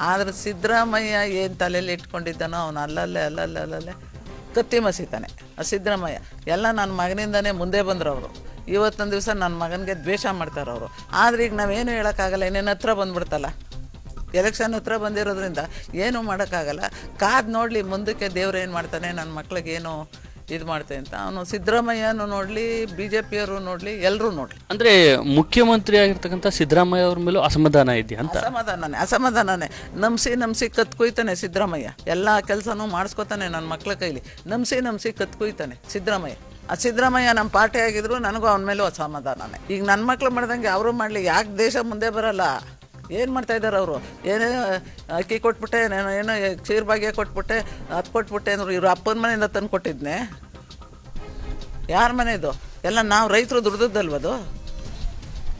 ಆದರೆ ಸಿದ್ದರಾಮಯ್ಯ ಏನು ತಲೆಯಲ್ಲಿ ಇಟ್ಕೊಂಡಿದ್ದಾನೋ ಅವನು ಅಲ್ಲಲ್ಲೇ ಕತ್ತಿ ಮಸೀತಾನೆ. ಸಿದ್ದರಾಮಯ್ಯ ಎಲ್ಲ ನನ್ನ ಮಗನಿಂದನೇ ಮುಂದೆ ಬಂದರು ಅವರು. ಇವತ್ತೊಂದು ದಿವಸ ನನ್ನ ಮಗನಿಗೆ ದ್ವೇಷ ಮಾಡ್ತಾರೆ ಅವರು. ಆದರೆ ಈಗ ನಾವೇನು ಹೇಳೋಕ್ಕಾಗಲ್ಲ, ಇನ್ನೇನು ಹತ್ರ ಬಂದ್ಬಿಡ್ತಲ್ಲ, ಎಲೆಕ್ಷನ್ ಹತ್ರ ಬಂದಿರೋದ್ರಿಂದ ಏನೂ ಮಾಡೋಕ್ಕಾಗಲ್ಲ. ಕಾದು ನೋಡಲಿ ಮುಂದಕ್ಕೆ ದೇವ್ರು ಏನು ಮಾಡ್ತಾನೆ, ನನ್ನ ಮಕ್ಳಿಗೇನು ಇದು ಮಾಡ್ತೆ ಅಂತ. ಅವನು ಸಿದ್ದರಾಮಯ್ಯನೂ ನೋಡಲಿ, ಬಿ ಜೆ ಪಿಯವರು ನೋಡಲಿ, ಎಲ್ಲರೂ ನೋಡಲಿ. ಅಂದರೆ ಮುಖ್ಯಮಂತ್ರಿ ಆಗಿರ್ತಕ್ಕಂಥ ಸಿದ್ದರಾಮಯ್ಯ ಅವ್ರ ಮೇಲೂ ಅಸಮಾಧಾನ ಇದೆಯಾ ಅಂತ? ಅಸಮಾಧಾನನೇ ನಂಬಿಸಿ ಕತ್ಕೊಯ್ತಾನೆ ಸಿದ್ದರಾಮಯ್ಯ. ಎಲ್ಲ ಕೆಲಸನೂ ಮಾಡಿಸ್ಕೊತಾನೆ ನನ್ನ ಮಕ್ಳ ಕೈಲಿ. ನಂಬಿಸಿ ಕತ್ಕೊಯ್ತಾನೆ ಸಿದ್ದರಾಮಯ್ಯ. ಆ ಸಿದ್ದರಾಮಯ್ಯ ನಮ್ಮ ಪಾರ್ಟಿ ಆಗಿದ್ರು ನನಗೂ ಅವನ ಮೇಲೂ ಅಸಮಾಧಾನನೇ. ಈಗ ನನ್ನ ಮಕ್ಳು ಮಾಡ್ದಂಗೆ ಅವರು ಮಾಡಲಿ. ಯಾಕೆ ದೇಶ ಮುಂದೆ ಬರಲ್ಲ? ಏನು ಮಾಡ್ತಾಯಿದ್ದಾರೆ ಅವರು? ಏನೇ ಅಕ್ಕಿ ಕೊಟ್ಬಿಟ್ಟೆ, ಏನೋ ಕ್ಷೀರ್ ಭಾಗ್ಯ ಕೊಟ್ಬಿಟ್ಟೆ, ಅದು ಕೊಟ್ಬಿಟ್ಟೆ ಅಂದರು. ಇವರು ಅಪ್ಪನ ಮನೆಯಿಂದ ತಂದು ಕೊಟ್ಟಿದ್ನೆ. ಯಾರ ಮನೆದು? ಎಲ್ಲ ನಾವು ರೈತರು ದುಡ್ದಲ್ವದು.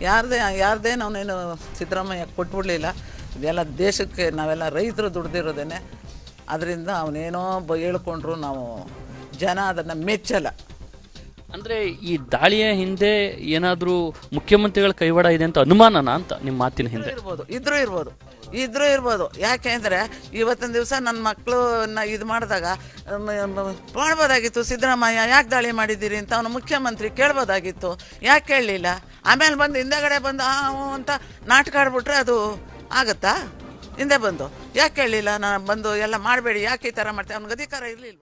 ಯಾರದೇ ನಾವೇನು ಸಿದ್ದರಾಮಯ್ಯ ಕೊಟ್ಬಿಡ್ಲಿಲ್ಲ. ಇದೆಲ್ಲ ದೇಶಕ್ಕೆ ನಾವೆಲ್ಲ ರೈತರು ದುಡ್ದಿರೋದೇನೆ. ಅದರಿಂದ ಅವನೇನೋ ಹೇಳ್ಕೊಂಡ್ರು ನಾವು ಜನ ಅದನ್ನು ಮೆಚ್ಚಲ್ಲ. ಅಂದರೆ ಈ ದಾಳಿಯ ಹಿಂದೆ ಏನಾದರೂ ಮುಖ್ಯಮಂತ್ರಿಗಳ ಕೈವಾಡ ಇದೆ ಅಂತ ಅನುಮಾನನ ಅಂತ ನಿಮ್ಮ ಮಾತಿನ ಹಿಂದೆ? ಇದ್ರೂ ಇರ್ಬೋದು. ಯಾಕೆ ಅಂದರೆ ಇವತ್ತಿನ ದಿವಸ ನನ್ನ ಮಕ್ಕಳನ್ನ ಇದು ಮಾಡಿದಾಗ ಮಾಡ್ಬೋದಾಗಿತ್ತು. ಸಿದ್ದರಾಮಯ್ಯ ಯಾಕೆ ದಾಳಿ ಮಾಡಿದ್ದೀರಿ ಅಂತ ಅವನು ಮುಖ್ಯಮಂತ್ರಿ ಕೇಳ್ಬೋದಾಗಿತ್ತು. ಯಾಕೆ ಕೇಳಲಿಲ್ಲ? ಆಮೇಲೆ ಬಂದು ಹಿಂದೆಗಡೆ ಬಂದು ಅಂತ ನಾಟಕ ಆಡ್ಬಿಟ್ರೆ ಅದು ಆಗುತ್ತಾ? ಹಿಂದೆ ಬಂದು ಯಾಕೆ ಕೇಳಲಿಲ್ಲ? ನಾನು ಬಂದು ಎಲ್ಲ ಮಾಡಬೇಡಿ, ಯಾಕೆ ಈ ಥರ ಮಾಡ್ತೇವೆ? ಅವ್ನಿಗೆ ಅಧಿಕಾರ ಇರಲಿಲ್ಲ.